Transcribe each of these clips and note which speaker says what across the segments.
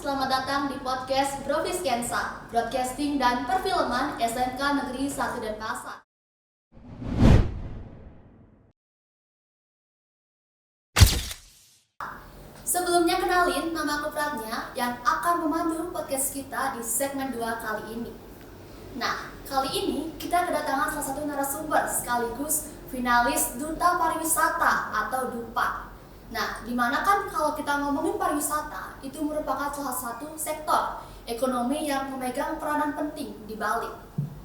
Speaker 1: selamat datang di podcast Broviskensa, Broadcasting dan Perfilman SMK Negeri 1 Denpasar. Sebelumnya kenalin, nama aku Pratnya yang akan memandu podcast kita di segmen 2 kali ini. Nah, kali ini kita kedatangan salah satu narasumber sekaligus finalis Duta Pariwisata atau DUPA. Nah, dimana kan kalau kita ngomongin pariwisata, itu merupakan salah satu sektor ekonomi yang memegang peranan penting di Bali.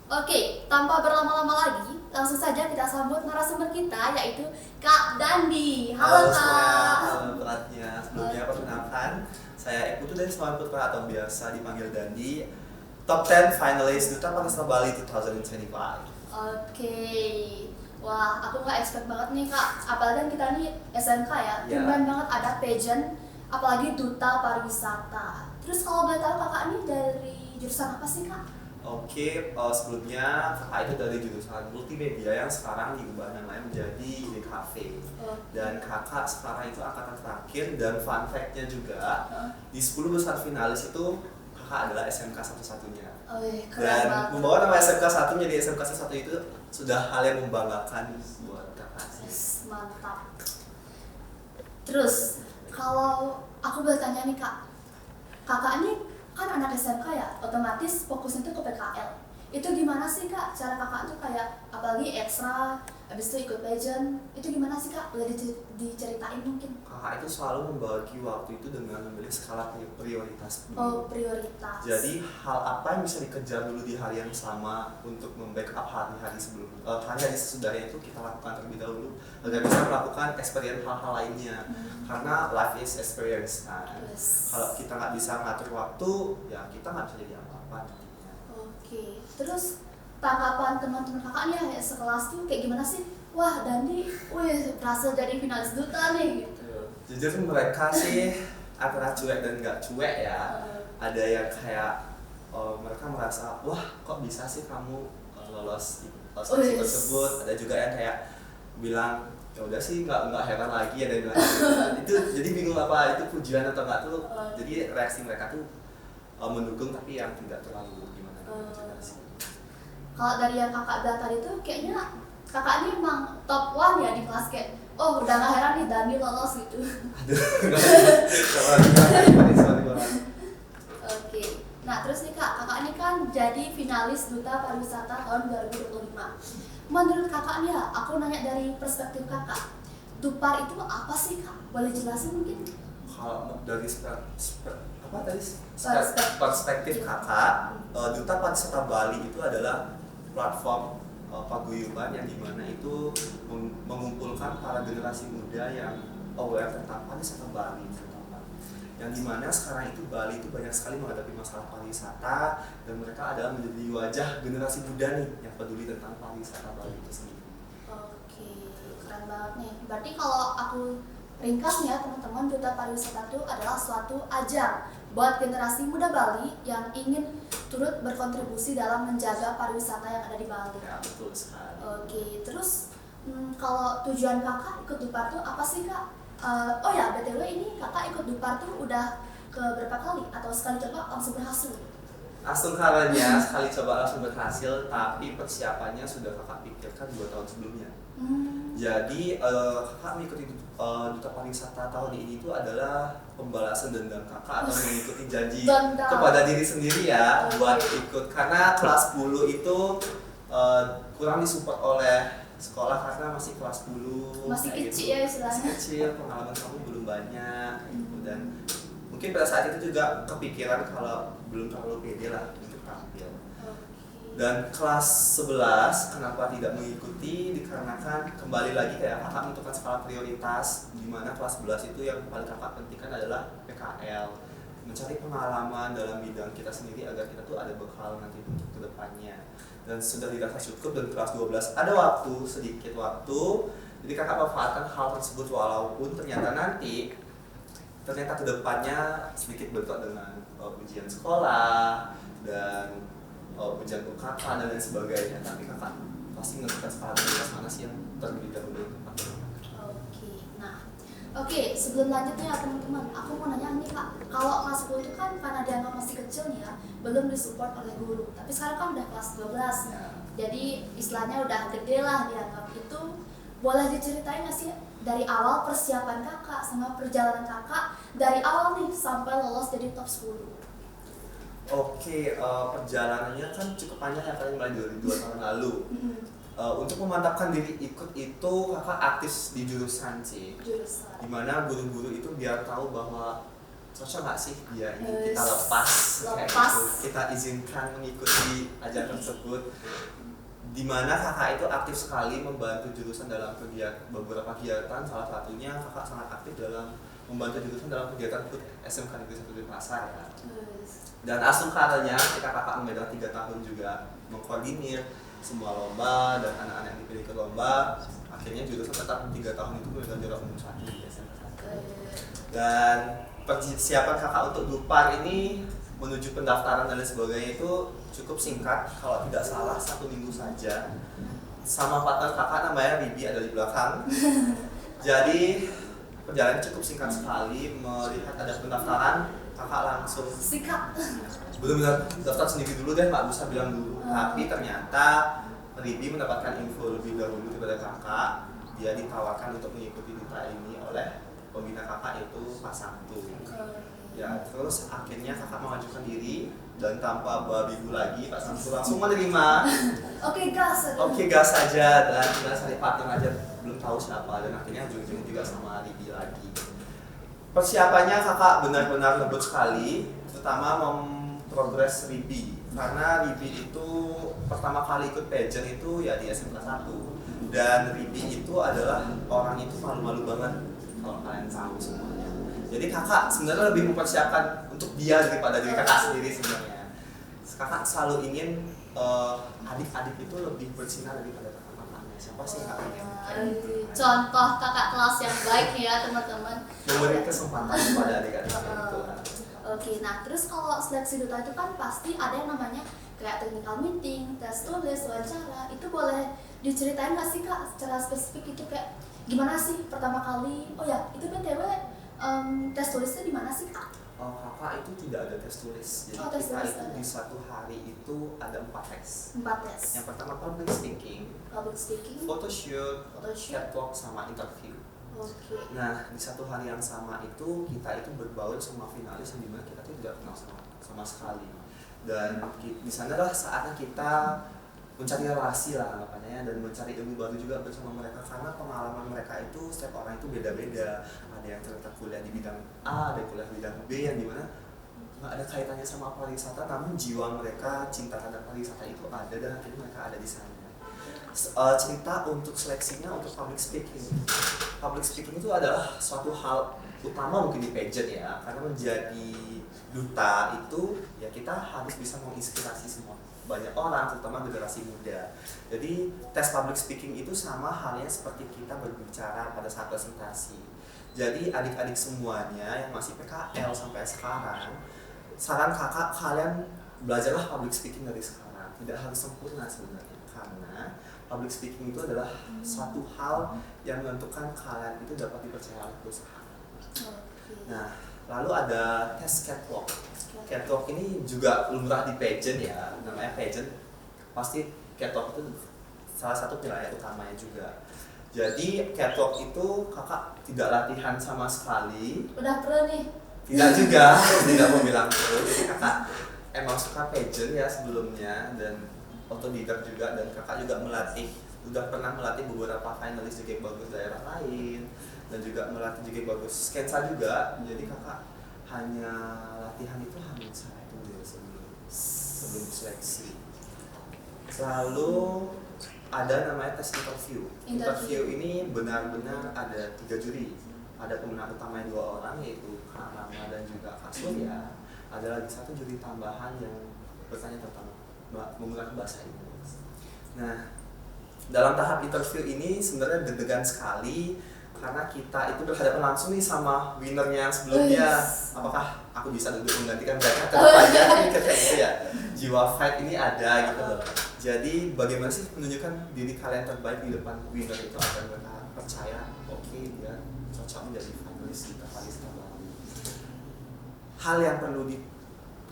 Speaker 1: Oke, tanpa berlama-lama lagi, langsung saja kita sambut narasumber kita, yaitu Kak Dandi. Halo Kak.
Speaker 2: Semuanya, halo Pratnya. Sebelumnya perkenalkan, saya Putu dari Semarang Putra atau biasa dipanggil Dandi, Top 10 Finalist Duta Pariwisata Bali 2025.
Speaker 1: Oke. Wah, aku nggak expect banget nih Kak, apalagi kan kita nih SMK ya, tumben banget ada pageant, apalagi Duta Pariwisata. Terus kalau boleh tahu Kakak nih dari jurusan apa sih Kak?
Speaker 2: Oke, sebelumnya kakak itu dari jurusan multimedia yang sekarang diubah namanya menjadi DKV. Dan kakak sekarang itu angkatan terakhir, dan fun fact-nya juga, di 10 besar finalis itu kakak adalah SMK satu-satunya. Dan membawa nama SMK 1 menjadi SMK 1 itu sudah hal yang membanggakan buat kakak sih.
Speaker 1: Yes, mantap. Terus kalau aku boleh tanya nih Kak, kakak ini kan anak SMK ya, otomatis fokusnya itu ke PKL. Itu gimana sih Kak cara kakak tuh kayak apalagi ekstra, habis itu ikut pageant, itu gimana sih Kak? Boleh diceritain mungkin?
Speaker 2: Kakak itu selalu membagi waktu itu dengan memilih skala prioritas dulu.
Speaker 1: Oh, prioritas.
Speaker 2: Jadi hal apa yang bisa dikejar dulu di hari yang sama untuk membackup hari-hari sebelum hari-hari sesudahnya itu kita lakukan terlebih dahulu agar bisa melakukan experience hal-hal lainnya. Karena life is experience kan.
Speaker 1: Yes.
Speaker 2: Kalau kita nggak bisa ngatur waktu, ya kita nggak bisa jadi apa-apa.
Speaker 1: Oke. Terus tanggapan teman-teman kakak nih ya sekelas tuh kayak gimana sih? Wah, Dandi, berhasil jadi finalis duta nih gitu.
Speaker 2: Jujur mereka sih antara cuek dan nggak cuek ya. Ada yang kayak mereka merasa, wah kok bisa sih kamu lolos seleksi tersebut. Ada juga yang kayak bilang, ya udah sih nggak heran lagi, ada yang bilang itu jadi bingung apa itu pujian atau nggak tuh. Jadi reaksi mereka tuh mendukung tapi yang tidak terlalu gimana juga sih.
Speaker 1: Kalau dari yang kakak bilang tadi tuh kayaknya kakak ini emang top 1 ya di kelas, kayak oh udah gak heran nih Dandi lolos gitu. Oke. Nah terus nih Kak, kakak ini kan jadi finalis Duta Pariwisata tahun 2025. Menurut kakak nih ya, aku nanya dari perspektif kakak, Dupar itu apa sih Kak? Boleh jelasin mungkin?
Speaker 2: Kalau dari perspektif kakak, Duta Pariwisata Bali itu adalah platform paguyuban yang dimana itu mengumpulkan para generasi muda yang aware tentang pariwisata Bali, yang dimana sekarang itu Bali itu banyak sekali menghadapi masalah pariwisata, dan mereka adalah menjadi wajah generasi muda nih yang peduli tentang pariwisata Bali itu sendiri.
Speaker 1: Oke, keren banget nih. Berarti kalau aku ringkasnya teman-teman, Duta Pariwisata itu adalah suatu ajang buat generasi muda Bali yang ingin turut berkontribusi dalam menjaga pariwisata yang ada di Bali.
Speaker 2: Ya, betul sekali.
Speaker 1: Oke, terus kalau tujuan kakak ikut Dupar tuh apa sih Kak? Oh ya, BTW ini kakak ikut Dupar tuh udah ke berapa kali atau sekali coba langsung berhasil?
Speaker 2: Langsung caranya sekali coba langsung berhasil, tapi persiapannya sudah kakak pikirkan 2 tahun sebelumnya. Jadi kakak mengikuti Duta Pariwisata tahun ini itu adalah pembalasan dendam kakak atau mengikuti janji kepada diri sendiri ya buat ikut, karena kelas 10 itu kurang disupport oleh sekolah karena masih kelas 10,
Speaker 1: masih kecil ya istilahnya.
Speaker 2: Masih kecil, pengalaman kamu belum banyak gitu. Dan mungkin pada saat itu juga kepikiran kalau belum terlalu pede lah untuk tampil. Dan kelas 11 kenapa tidak mengikuti, dikarenakan kembali lagi kayak kakak menentukan skala prioritas, di mana kelas 11 itu yang paling kakak pentingkan adalah PKL, mencari pengalaman dalam bidang kita sendiri agar kita tuh ada bekal nanti untuk kedepannya. Dan sudah dirasa cukup, dan kelas 12 ada waktu, sedikit waktu, jadi kakak memanfaatkan hal tersebut walaupun ternyata kedepannya sedikit bentrok dengan ujian sekolah dan ujian UKK dan lain sebagainya, tapi kakak pasti menentukan skala prioritas mana sih yang terlebih dahulu.
Speaker 1: Oke, sebelum lanjutnya teman-teman, aku mau nanya nih Kak, Kalau kelas 10 itu kan karena dianggap masih kecil nih ya, belum disupport oleh guru. Tapi sekarang kan udah kelas 12.
Speaker 2: Ya.
Speaker 1: Jadi istilahnya udah gede lah dianggap itu. Boleh diceritain nggak sih dari awal persiapan kakak sama perjalanan kakak dari awal nih sampai lolos jadi top 10?
Speaker 2: Oke, perjalanannya kan cukup panjang ya, kalian mulai dari 2 tahun lalu. Untuk memantapkan diri ikut itu kakak aktif di jurusan sih.
Speaker 1: Jurusan.
Speaker 2: Dimana guru-guru itu biar tahu bahwa cocok nggak sih dia ini kita lepas, kayak gitu. Kita izinkan mengikuti ajaran tersebut. Dimana kakak itu aktif sekali membantu jurusan dalam beberapa kegiatan. Salah satunya kakak sangat aktif dalam membantu jurusan dalam kegiatan HUT SMK Negeri 1 Denpasar ya. Dan asumkaranya ketika kakak memegang 3 tahun juga mengkoordinir semua lomba dan anak-anak yang dipilih ke lomba, akhirnya jurusan tetap 3 tahun itu memegang juara umum 1 di SMK 1. Dan persiapan kakak untuk DUPAR ini menuju pendaftaran dan lain sebagainya itu cukup singkat, kalau tidak salah 1 minggu saja. Sama partner kakak namanya Ribi ada di belakang. Jadi perjalanan cukup singkat sekali, melihat ada pendaftaran kakak langsung
Speaker 1: Sikat.
Speaker 2: belum daftar sendiri dulu deh, nggak bisa bilang dulu. Tapi ternyata Ribi mendapatkan info lebih dahulu daripada kakak. Dia ditawarkan untuk mengikuti duta ini oleh pembina kakak itu Pak Sabtu. Ya, terus akhirnya kakak mengajukan diri dan tanpa babibu lagi Pak Sabtu langsung menerima. Oke gas aja dan tinggal cari partner aja, belum tahu siapa, dan akhirnya ujung-ujungnya juga sama Ribi lagi. Persiapannya kakak benar-benar ngebut sekali, terutama memprogres Ribi, karena Ribi itu pertama kali ikut pageant itu ya di SMK 1, dan Ribi itu adalah orang itu malu-malu banget kalau kalian tahu semuanya. Jadi kakak sebenarnya lebih mempersiapkan untuk dia daripada diri kakak sendiri sebenarnya. Kakak selalu ingin adik-adik itu lebih bersinar daripada kakak-kakaknya. Siapa sih kakaknya?
Speaker 1: Contoh kakak kelas yang baik ya teman-teman.
Speaker 2: Memberi kesempatan kepada adik-adik itu.
Speaker 1: Oke, nah terus kalau seleksi duta itu kan pasti ada yang namanya kayak technical meeting, tes tulis, wawancara. Itu boleh diceritain nggak sih kak secara spesifik itu kayak gimana sih pertama kali? Oh ya, itu BTW tes tulisnya di mana sih kak?
Speaker 2: Kakak itu tidak ada tes tulis. Jadi
Speaker 1: tes
Speaker 2: kita
Speaker 1: tulis
Speaker 2: itu
Speaker 1: ada.
Speaker 2: di satu hari itu ada 4 tes.
Speaker 1: 4 tes.
Speaker 2: Yang pertama public speaking, photoshoot, catwalk, sama interview.
Speaker 1: Oke.
Speaker 2: Nah, di satu hari yang sama itu kita itu berbaur sama finalis yang dimana kita tuh tidak kenal sama sekali. Dan di sana lah saatnya kita mencari relasi lah anggapannya, dan mencari ilmu baru juga bersama mereka, karena pengalaman mereka itu setiap orang itu beda-beda. Ada yang ternyata kuliah di bidang A, ada yang kuliah di bidang B, yang dimana nggak ada kaitannya sama pariwisata, namun jiwa mereka cinta terhadap pariwisata itu ada, dan akhirnya mereka ada di sana. Cerita untuk seleksinya untuk public speaking. Public speaking itu adalah suatu hal utama mungkin di pageant ya, karena menjadi duta itu ya kita harus bisa menginspirasi semua banyak orang, terutama generasi muda. Jadi tes public speaking itu sama halnya seperti kita berbicara pada saat presentasi. Jadi adik-adik semuanya yang masih PKL sampai sekarang, saran kakak kalian belajarlah public speaking dari sekarang. Tidak harus sempurna sebenarnya, karena public speaking itu adalah suatu hal yang menentukan kalian itu dapat dipercaya oleh perusahaan. Nah, lalu ada tes catwalk. Catwalk ini juga lumrah di pageant ya, namanya pageant. Pasti catwalk itu salah satu wilayah utamanya juga. Jadi catwalk itu kakak tidak latihan sama sekali.
Speaker 1: Udah pro nih?
Speaker 2: Tidak juga, tidak mau bilang pro. Jadi kakak emang suka pageant ya sebelumnya, dan otodidak juga, dan kakak juga udah pernah melatih beberapa finalis JG Bagus daerah lain, dan juga melatih JG Bagus sketsa juga. Jadi kakak hanya latihan itu hanya satu sebelum seleksi. Lalu ada namanya tes interview. Interview ini benar-benar ada 3 juri. Ada pemenang utamanya 2 orang, yaitu Kak Rama dan juga Kak Surya. Ada lagi 1 juri tambahan yang bertanya tentang menggunakan bahasa Inggris. Nah, dalam tahap interview ini sebenarnya deg-degan sekali, karena kita itu berhadapan langsung nih sama winnernya yang sebelumnya. Apakah aku bisa duduk menggantikan mereka ke depannya? Kayak gitu ya. Jiwa fight ini ada gitu loh. Jadi bagaimana sih menunjukkan diri kalian terbaik di depan winner itu, agar mereka percaya oke, dia cocok menjadi finalis di Paris Bali. hal yang perlu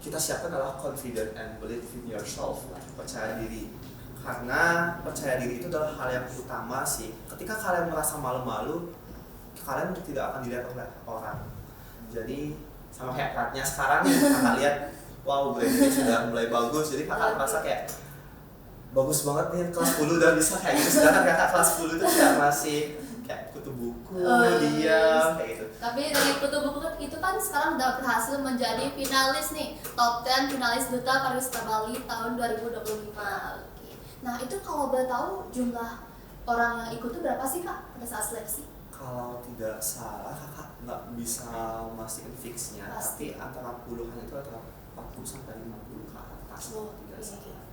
Speaker 2: kita siapkan adalah confident and believe in yourself, percaya diri. Karena percaya diri itu adalah hal yang utama sih. Ketika kalian merasa malu-malu, kalian tidak akan dilihat oleh orang. Jadi sama kayak kakaknya sekarang nih, kakak lihat, wow brandnya sudah mulai bagus, jadi kakak merasa kayak bagus banget nih, kelas 10 udah bisa kayak gitu. Sedangkan kakak kelas 10 itu kayak masih kayak kutu buku, diam kayak gitu.
Speaker 1: Tapi dari kutu buku itu kan sekarang udah berhasil menjadi finalis nih, top 10 finalis Duta Pariwisata Bali tahun 2025. Oke. Nah itu kalau boleh tahu jumlah orang yang ikut itu berapa sih kak pada saat seleksi?
Speaker 2: Kalau tidak salah kakak nggak bisa memastikan fixnya, tapi antara puluhan itu antara 40 sampai 50 ke atas tidak salah.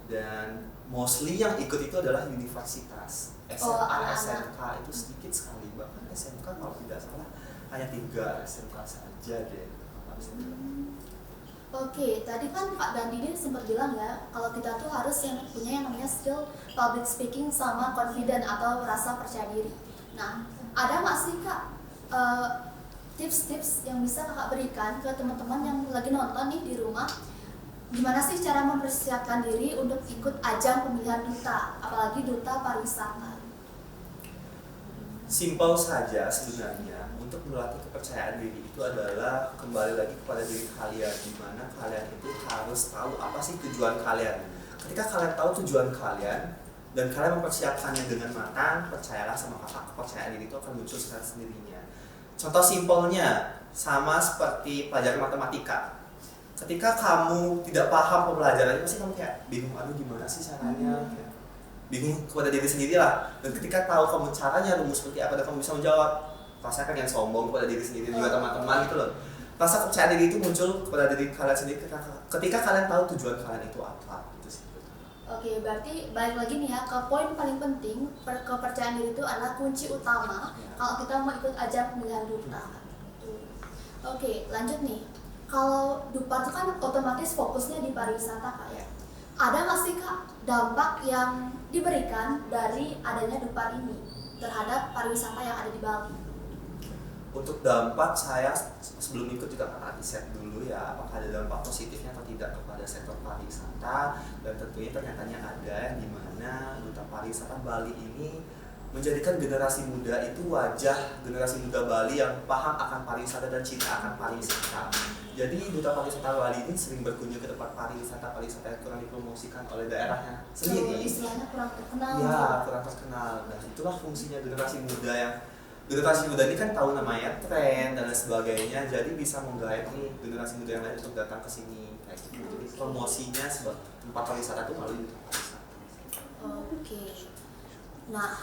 Speaker 2: Dan mostly yang ikut itu adalah universitas, SMA, SMK itu sedikit sekali, bahkan SMK kalau tidak salah hanya 3 SMK saja deh.
Speaker 1: Oke, tadi kan Kak Dandi ini sempat bilang ya, kalau kita tuh harus yang punya yang namanya skill public speaking sama confident atau rasa percaya diri. Nah, ada nggak sih Kak tips-tips yang bisa Kakak berikan ke teman-teman yang lagi nonton nih di rumah? Gimana sih cara mempersiapkan diri untuk ikut ajang pemilihan duta, apalagi duta pariwisata?
Speaker 2: Simpel saja sebenarnya. Untuk melatih kepercayaan diri itu adalah kembali lagi kepada diri kalian, di mana kalian itu harus tahu apa sih tujuan kalian. Ketika kalian tahu tujuan kalian dan kalian mempersiapkannya dengan matang, percayalah sama kakak, kepercayaan diri itu akan muncul secara sendirinya. Contoh simpelnya sama seperti pelajaran matematika. Ketika kamu tidak paham pembelajarannya, pasti kamu kayak bingung, aduh gimana sih caranya? Bingung kepada diri sendiri lah. Dan ketika tahu kamu caranya, rumus seperti apa, dan kamu bisa menjawab, rasanya kan yang sombong kepada diri sendiri juga teman-teman gitu loh. Rasa kepercayaan diri itu muncul kepada diri kalian sendiri ketika kalian tahu tujuan kalian itu apa gitu sih.
Speaker 1: Oke, berarti balik lagi nih ya ke poin paling penting, kepercayaan diri itu adalah kunci utama kalau kita mau ikut ajang pemilihan duta. Oke, lanjut nih. Kalau Dupar itu kan otomatis fokusnya di pariwisata Kak ya. Ada nggak sih Kak dampak yang diberikan dari adanya Dupar ini terhadap pariwisata yang ada di Bali?
Speaker 2: Untuk dampak, saya sebelum ikut juga akan riset dulu ya, apakah ada dampak positifnya atau tidak kepada sektor pariwisata. Dan tentunya ternyatanya ada, di mana Duta Pariwisata Bali ini menjadikan generasi muda itu wajah generasi muda Bali yang paham akan pariwisata dan cinta akan pariwisata. Jadi Duta Pariwisata Bali ini sering berkunjung ke tempat pariwisata yang kurang dipromosikan oleh daerahnya sendiri.
Speaker 1: Istilahnya kurang terkenal.
Speaker 2: Ya, kurang terkenal. Dan itulah fungsinya generasi muda ini kan tahu namanya tren dan sebagainya, jadi bisa menggait nih generasi muda yang lain untuk datang ke sini kayak gitu. Jadi promosinya sebagai tempat pariwisata itu melalui Duta Pariwisata.
Speaker 1: Oke. Nah,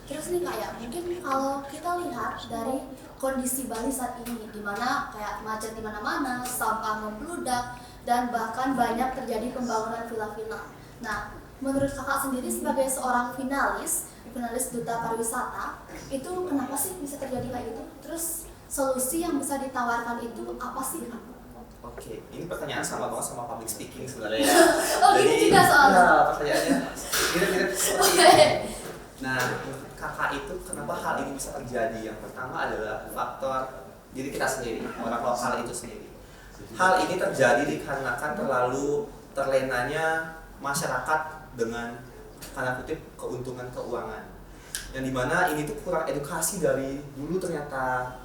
Speaker 1: terus nih Kak ya, mungkin kalau kita lihat dari kondisi Bali saat ini, di mana kayak macet di mana-mana, sampah membludak, dan bahkan banyak terjadi pembangunan villa-villa. Nah, menurut Kakak sendiri sebagai seorang finalis Duta Pariwisata, itu kenapa sih bisa terjadi kayak gitu? Terus solusi yang bisa ditawarkan itu apa sih Kak?
Speaker 2: Oke, ini pertanyaan sama banget sama public speaking sebenarnya.
Speaker 1: Oh, gitu juga soalnya.
Speaker 2: Ya, pertanyaannya mirip-mirip seperti itu. Nah, kakak itu kenapa hal ini bisa terjadi? Yang pertama adalah faktor diri kita sendiri, orang lokal itu sendiri. Hal ini terjadi dikarenakan terlalu terlenanya masyarakat dengan tanda kutip keuntungan keuangan, yang dimana ini tuh kurang edukasi dari dulu ternyata,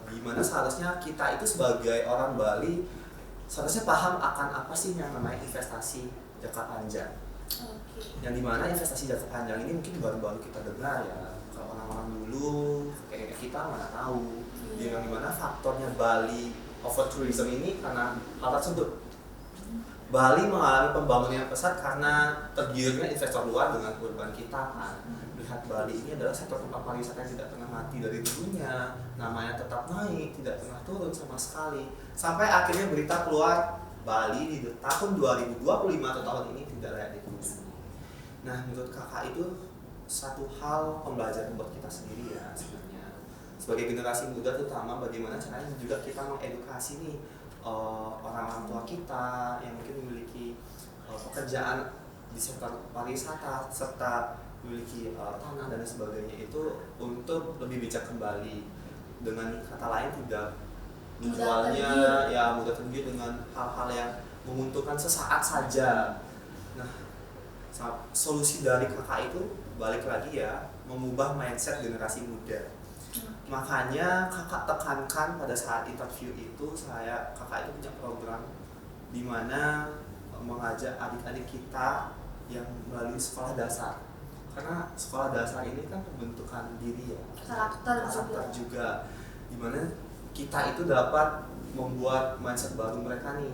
Speaker 2: dimana seharusnya kita itu sebagai orang Bali seharusnya paham akan apa sih yang namanya investasi jangka panjang. Yang dimana investasi jangka panjang ini mungkin baru-baru kita dengar ya, kalau orang-orang dulu kayak kita mana tahu. Yang dimana faktornya Bali over tourism ini karena hal tersebut. Bali mengalami pembangunan yang pesat karena tergiurnya investor luar dengan urban kita kan. Lihat Bali ini adalah sektor tempat pariwisata yang tidak pernah mati dari dulunya, namanya tetap naik, tidak pernah turun sama sekali. Sampai akhirnya berita keluar Bali di tahun 2025 atau tahun ini tidak layak dikunjungi. Nah, menurut kakak itu satu hal pembelajaran buat kita sendiri ya sebenarnya. Sebagai generasi muda terutama, bagaimana caranya juga kita mengedukasi nih orang-orang tua kita yang mungkin memiliki pekerjaan di sektor pariwisata serta memiliki tanah dan sebagainya itu untuk lebih bijak kembali. Dengan kata lain, tidak menjualnya ya mudah tergiur dengan hal-hal yang menguntungkan sesaat saja. Nah, solusi dari kakak itu balik lagi ya, mengubah mindset generasi muda. Makanya kakak tekankan pada saat interview itu, kakak itu punya program di mana mengajak adik-adik kita yang melalui sekolah dasar. Karena sekolah dasar ini kan pembentukan diri ya,
Speaker 1: karakter
Speaker 2: juga. Di mana kita itu dapat membuat mindset baru mereka nih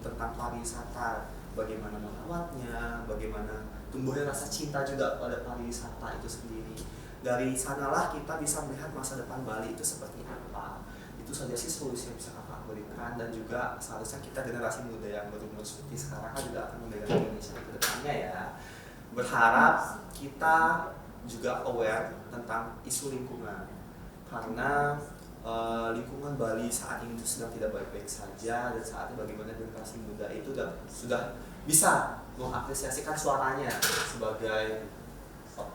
Speaker 2: tentang pariwisata, bagaimana merawatnya, bagaimana tumbuhnya rasa cinta juga pada pariwisata itu sendiri. Dari sanalah kita bisa melihat masa depan Bali itu seperti apa. Itu saja sih solusi yang bisa kakak berikan, dan juga seharusnya kita generasi muda yang berumur seperti sekarang kan juga akan memegang Indonesia ke depannya ya. Berharap kita juga aware tentang isu lingkungan, karena lingkungan Bali saat ini sedang tidak baik-baik saja, dan saatnya bagaimana generasi muda itu sudah bisa mengapresiasikan suaranya sebagai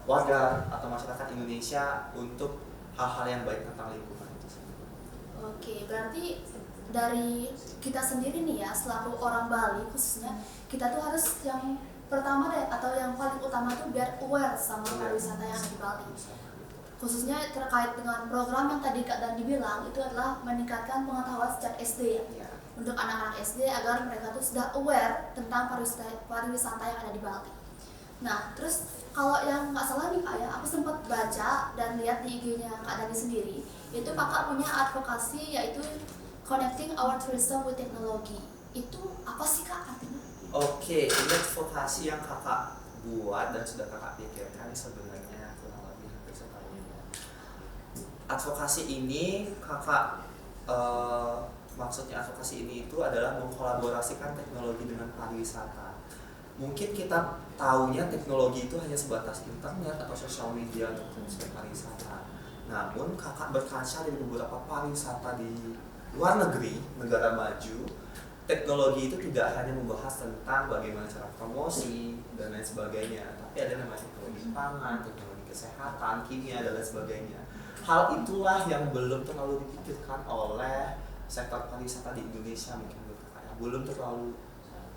Speaker 2: warga atau masyarakat Indonesia untuk hal-hal yang baik tentang lingkungan itu sendiri.
Speaker 1: Oke, berarti dari kita sendiri nih ya, selaku orang Bali khususnya, kita tuh harus yang pertama deh, atau yang paling utama tuh biar aware sama pariwisata yang ada di Bali. Khususnya terkait dengan program yang tadi Kak Dandi bilang, itu adalah meningkatkan pengetahuan sejak SD ya. Untuk anak-anak SD agar mereka tuh sudah aware tentang pariwisata yang ada di Bali. Nah, terus kalau yang nggak salah nih Kak ya, aku sempat baca dan lihat di IG-nya Kak Dani sendiri, itu kakak punya advokasi yaitu Connecting Our Tourism with Technology. Itu apa sih Kak artinya?
Speaker 2: Oke, ini advokasi yang kakak buat dan sudah kakak pikirkan sebenarnya kurang lebih hampir setahun ya. Advokasi ini kakak maksudnya advokasi ini itu adalah mengkolaborasikan teknologi dengan pariwisata. Mungkin kita taunya teknologi itu hanya sebatas internet atau sosial media untuk promosi pariwisata. Namun kakak berkaca dari beberapa pariwisata di luar negeri, negara maju, teknologi itu tidak hanya membahas tentang bagaimana cara promosi dan lain sebagainya, tapi ada namanya teknologi pangan, teknologi kesehatan, kimia dan lain sebagainya. Hal itulah yang belum terlalu dipikirkan oleh sektor pariwisata di Indonesia, mungkin belum terlalu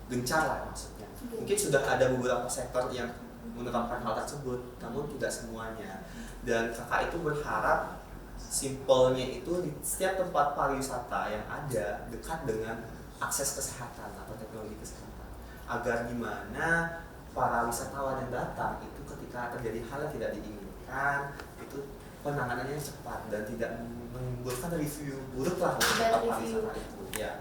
Speaker 2: gencar lah maksudnya. Mungkin sudah ada beberapa sektor yang menerapkan hal tersebut, namun tidak semuanya. Dan kakak itu berharap simpelnya itu di setiap tempat pariwisata yang ada dekat dengan akses kesehatan atau teknologi kesehatan, agar gimana para wisatawan yang datang itu ketika terjadi hal yang tidak diinginkan itu penanganannya cepat dan tidak menimbulkan review buruk lah untuk tempat pariwisata itu ya.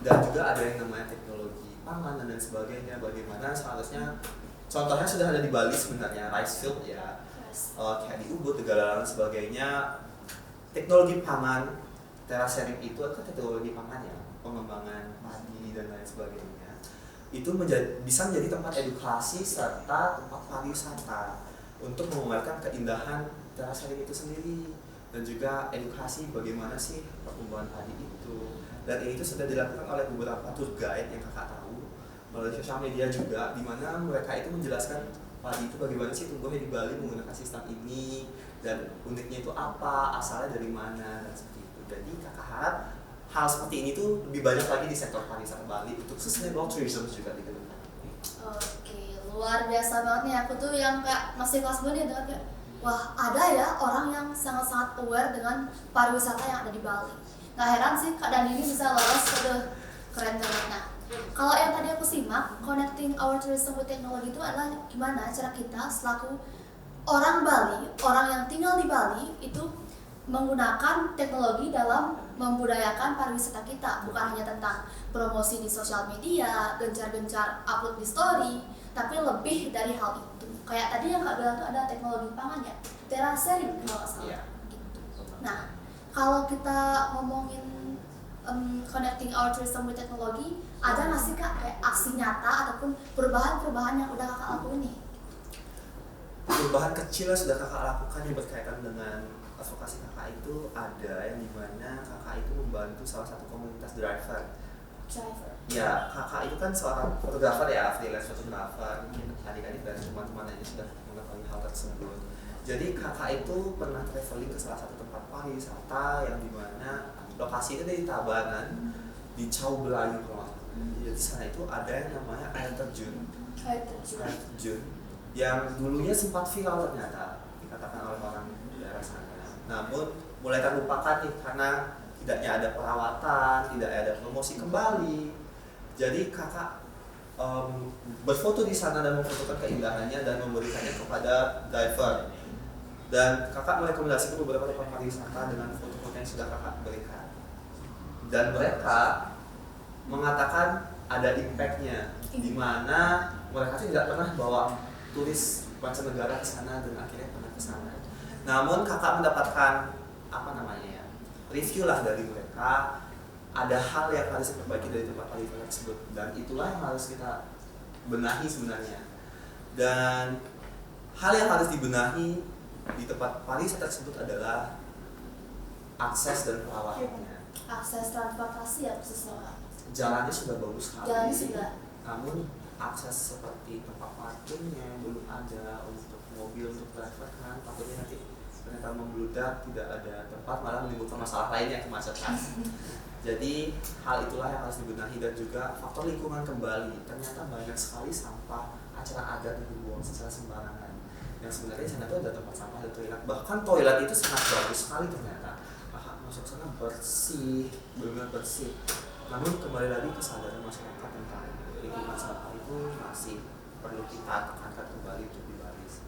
Speaker 2: Dan juga ada yang namanya teknologi pangan dan lain sebagainya, bagaimana seharusnya contohnya sudah ada di Bali sebenarnya, rice field ya, kayak di Ubud, Tegalalang dan sebagainya. Teknologi pangan, terasering itu adalah teknologi pangan ya, pengembangan padi dan lain sebagainya. Itu bisa menjadi tempat edukasi serta tempat pariwisata untuk memamerkan keindahan terasering itu sendiri, dan juga edukasi bagaimana sih pertumbuhan padi itu. Dan ini itu sudah dilakukan oleh beberapa tour guide yang kakak tahu melalui sosial media juga, di mana mereka itu menjelaskan padi itu bagaimana sih tumbuhnya di Bali menggunakan sistem ini, dan uniknya itu apa, asalnya dari mana, dan seperti itu. Jadi kakak harap hal seperti ini tuh lebih banyak lagi di sektor pariwisata Bali untuk sustainable tourism juga di depan.
Speaker 1: Oke, luar biasa banget nih. Aku tuh yang kayak masih kelas gue nih dengar kayak, wah ada ya orang yang sangat-sangat aware dengan pariwisata yang ada di Bali. Gak heran sih Kak Dani ini bisa lolos ke keren banget. Nah, kalau yang tadi aku simak, Connecting Our Tourism with Technology itu adalah gimana cara kita selaku orang Bali, orang yang tinggal di Bali itu menggunakan teknologi dalam membudayakan pariwisata kita. Bukan hanya tentang promosi di sosial media, gencar-gencar upload di story, tapi lebih dari hal itu. Kayak tadi yang Kak bilang tuh ada teknologi pangan ya, terasering kalau nggak salah. Gitu. Nah, kalau kita ngomongin connecting our tourism with technology, ada nggak sih Kak kayak aksi nyata ataupun perubahan-perubahan yang udah Kakak lakuin nih?
Speaker 2: Perubahan kecil yang sudah kakak lakukan yang berkaitan dengan advokasi kakak itu ada yang dimana kakak itu membantu salah satu komunitas driver. Ya, kakak itu kan seorang fotografer ya, freelance fotografer. Mungkin adik-adik dan teman-teman lainnya sudah mengetahui hal tersebut. Jadi kakak itu pernah traveling ke salah satu tempat pariwisata yang dimana lokasi itu di Tabanan, di Cau Belayu kalau nggak salah. Jadi di sana itu ada yang namanya air terjun. Air terjun yang dulunya sempat viral ternyata dikatakan oleh orang daerah sana. Namun mulai terlupakan nih karena tidaknya ada perawatan, tidak ada promosi kembali. Jadi kakak berfoto di sana dan memfotokan keindahannya dan memberikannya kepada diver. Dan kakak merekomendasikan beberapa tempat pariwisata dengan foto-foto yang sudah kakak berikan. Dan mereka mengatakan ada impact-nya, di mana mereka tidak pernah bawa turis mancanegara ke sana dan akhirnya pernah ke sana. Namun kakak mendapatkan review lah dari mereka. Ada hal yang harus diperbaiki dari tempat pariwisata tersebut dan itulah yang harus kita benahi sebenarnya. Dan hal yang harus dibenahi di tempat pariwisata tersebut adalah akses dan perawatannya.
Speaker 1: Akses transportasi ya khususnya.
Speaker 2: Jalannya sudah bagus sekali.
Speaker 1: Jalannya sudah.
Speaker 2: Namun akses seperti tempat parkirnya belum ada untuk mobil untuk driver kan, takutnya nanti ternyata membludak, tidak ada tempat, malah menimbulkan masalah lainnya kemacetan. Jadi hal itulah yang harus dibenahi dan juga faktor lingkungan kembali. Ternyata banyak sekali sampah acara adat yang dibuang secara sembarangan. Yang sebenarnya sana itu ada tempat sampah dan toilet. Bahkan toilet itu sangat bagus sekali ternyata. Masuk sana bersih, benar-benar bersih. Namun kembali lagi kesadaran masyarakat tentang lingkungan sampah itu masih perlu kita tekankan kembali untuk dibaris.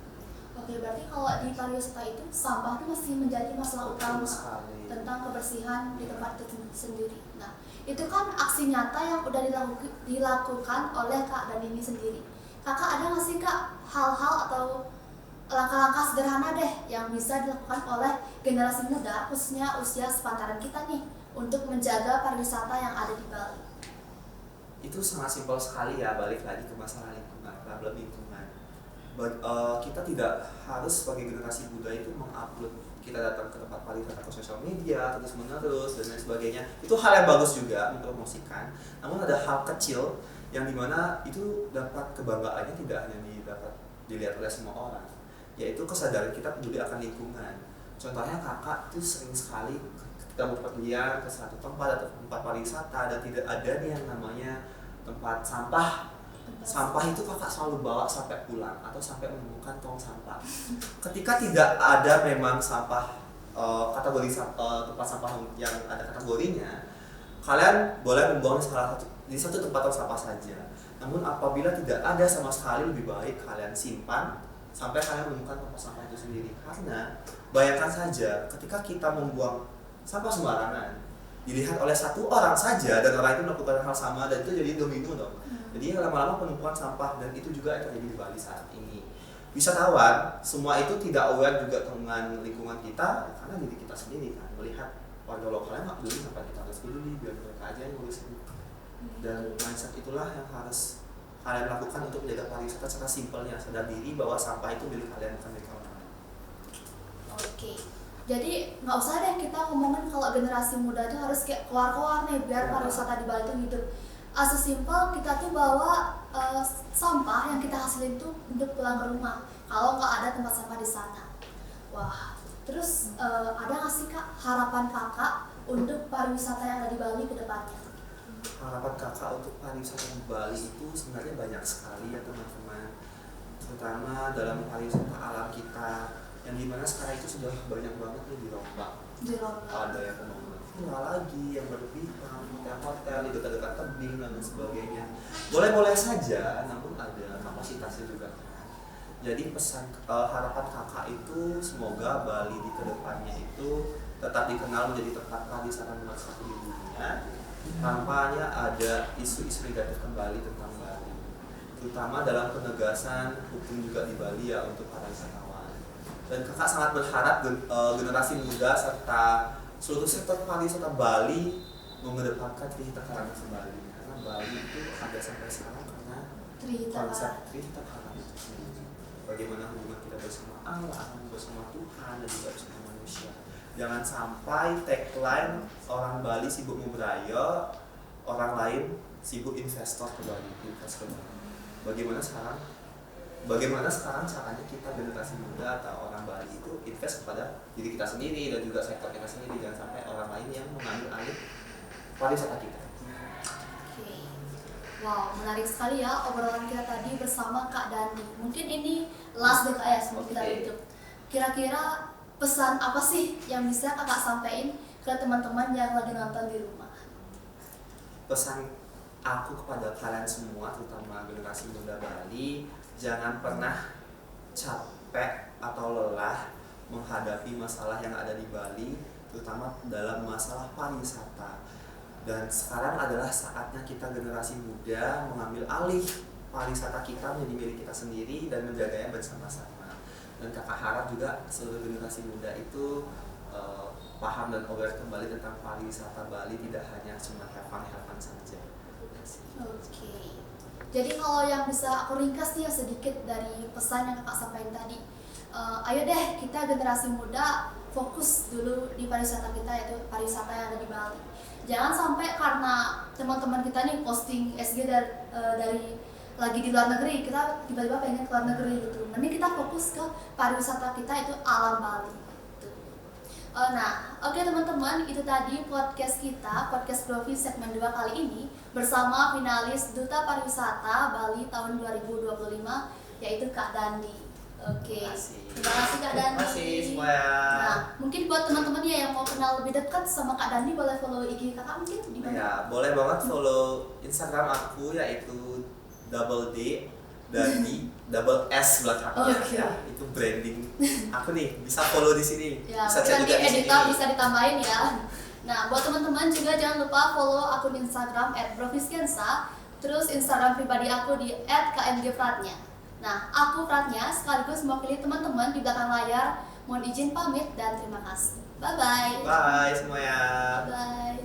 Speaker 1: Oke, berarti kalau di pariwisata itu sampah itu masih menjadi masalah utama tentang kebersihan di tempat itu sendiri. Nah, itu kan aksi nyata yang udah dilakukan oleh Kak dan ini sendiri. Kakak ada nggak sih Kak hal-hal atau langkah-langkah sederhana deh yang bisa dilakukan oleh generasi muda, khususnya usia sepantaran kita nih, untuk menjaga pariwisata yang ada di Bali?
Speaker 2: Itu sangat simpel sekali ya, balik lagi ke masalah lingkungan, problem lingkungan. Kita tidak harus sebagai generasi muda itu mengupload kita datang ke tempat pariwisata ke sosial media terus menerus dan lain sebagainya. Itu hal yang bagus juga mempromosikan. Namun ada hal kecil yang dimana itu dapat kebanggaannya tidak hanya dilihat oleh semua orang, yaitu kesadaran kita peduli akan lingkungan. Contohnya kakak itu sering sekali kita berpergian ke satu tempat atau tempat pariwisata dan tidak ada nih yang namanya tempat sampah. Sampah itu kakak selalu bawa sampai pulang atau sampai menemukan tong sampah. Ketika tidak ada memang sampah kategori tempat sampah yang ada kategorinya, kalian boleh membuang di satu tempat tong sampah saja. Namun apabila tidak ada sama sekali, lebih baik kalian simpan sampai kalian menemukan tempat sampah itu sendiri. Karena bayangkan saja ketika kita membuang sampah sembarangan, dilihat oleh satu orang saja dan orang itu melakukan hal sama dan itu jadi domino dong. Jadi lama-lama penumpukan sampah dan itu juga yang terjadi di Bali saat ini. Wisatawan semua itu tidak aware juga dengan lingkungan kita karena diri kita sendiri kan, melihat warga lokalnya nggak peduli sampai kita harus peduli, biar mereka aja yang ngurusin. Dan mindset itulah yang harus kalian lakukan untuk menjaga pariwisata secara simpelnya, sadar diri bahwa sampah itu milik kalian bukan milik orang lain.
Speaker 1: Oke. Jadi nggak usah deh kita ngomongin kalau generasi muda itu harus kayak keluar-keluar nih biar pariwisata di Bali itu hidup. Sesimpel kita tuh bawa sampah yang kita hasilin tuh untuk pulang ke rumah. Kalau nggak ada tempat sampah di sana. Wah, terus ada nggak sih Kak harapan kakak untuk pariwisata yang ada di Bali ke depannya?
Speaker 2: Harapan kakak untuk pariwisata di Bali itu sebenarnya banyak sekali ya teman-teman. Terutama dalam pariwisata alam kita yang dimana sekarang itu sudah banyak banget nih dirombak. Ada yang pembangunan villa lagi yang berlebihan, hotel di dekat-dekat tebing dan sebagainya. Boleh-boleh saja, namun ada kapasitasnya juga. Jadi pesan harapan kakak itu semoga Bali di kedepannya itu tetap dikenal menjadi tempat pariwisata nomor 1 di dunia. Tampaknya ada isu-isu negatif kembali tentang Bali, terutama dalam penegasan hukum juga di Bali ya untuk para wisatawan. Dan kakak sangat berharap generasi muda serta seluruh sektor pariwisata Bali mengedepankan Trihita Karana kembali, karena Bali itu ada sampai sekarang karena konsep Trihita Karana itu sendiri. Bagaimana hubungan kita bersama alam, bersama Tuhan dan juga bersama manusia. Jangan sampai tagline orang Bali sibuk memberaya, orang lain sibuk investor ke Bali, invest ke Bali. Bagaimana sekarang bagaimana sekarang caranya kita generasi muda atau orang Bali itu invest kepada diri kita sendiri dan juga sektor kita sendiri, jangan sampai orang lain yang mengambil alih pariwisata kita.
Speaker 1: Oke. Wow, menarik sekali ya obrolan kita tadi bersama Kak Dandi. Mungkin ini last deh Kak ya sebelum kita tutup. Kira-kira pesan apa sih yang bisa Kakak sampaikan ke teman-teman yang lagi nonton di rumah?
Speaker 2: Pesan aku kepada kalian semua, terutama generasi muda Bali, jangan pernah capek atau lelah menghadapi masalah yang ada di Bali, terutama dalam masalah pariwisata. Dan sekarang adalah saatnya kita generasi muda mengambil alih pariwisata kita menjadi milik kita sendiri dan menjaganya bersama-sama. Dan kakak harap juga seluruh generasi muda itu paham dan aware kembali tentang pariwisata Bali, tidak hanya cuma have fun saja.
Speaker 1: Oke. Jadi kalau yang bisa aku ringkas nih sedikit dari pesan yang Kakak sampaikan tadi. Ayo deh kita generasi muda fokus dulu di pariwisata kita, yaitu pariwisata yang ada di Bali. Jangan sampai karena teman-teman kita nih posting SG dari lagi di luar negeri, kita tiba-tiba pengen ke luar negeri gitu. Mending kita fokus ke pariwisata kita, itu alam Bali. Nah, oke teman-teman, itu tadi podcast kita, podcast Profi segmen 2 kali ini bersama finalis Duta Pariwisata Bali tahun 2025, yaitu Kak Dandi. Oke, terima kasih Kak Dandi.
Speaker 2: Terima kasih semuanya.
Speaker 1: Nah, mungkin buat teman-teman ya yang mau kenal lebih dekat sama Kak Dandi, boleh follow IG Kakak mungkin di mana?
Speaker 2: Ya, boleh banget follow Instagram aku, yaitu double D Dandi double S belakangnya.
Speaker 1: Oke.
Speaker 2: Ya, itu branding aku nih, bisa follow di sini.
Speaker 1: Ya,
Speaker 2: bisa
Speaker 1: mungkin
Speaker 2: cek
Speaker 1: nanti
Speaker 2: juga di sini.
Speaker 1: editor bisa ditambahin ya. Nah, buat teman-teman juga jangan lupa follow akun Instagram @profiskensa, terus Instagram pribadi aku di @kmgpratnya. Nah, aku Pratnya sekaligus mewakili teman-teman di belakang layar. Mohon izin pamit dan terima kasih. Bye bye.
Speaker 2: Bye semuanya.
Speaker 1: Bye.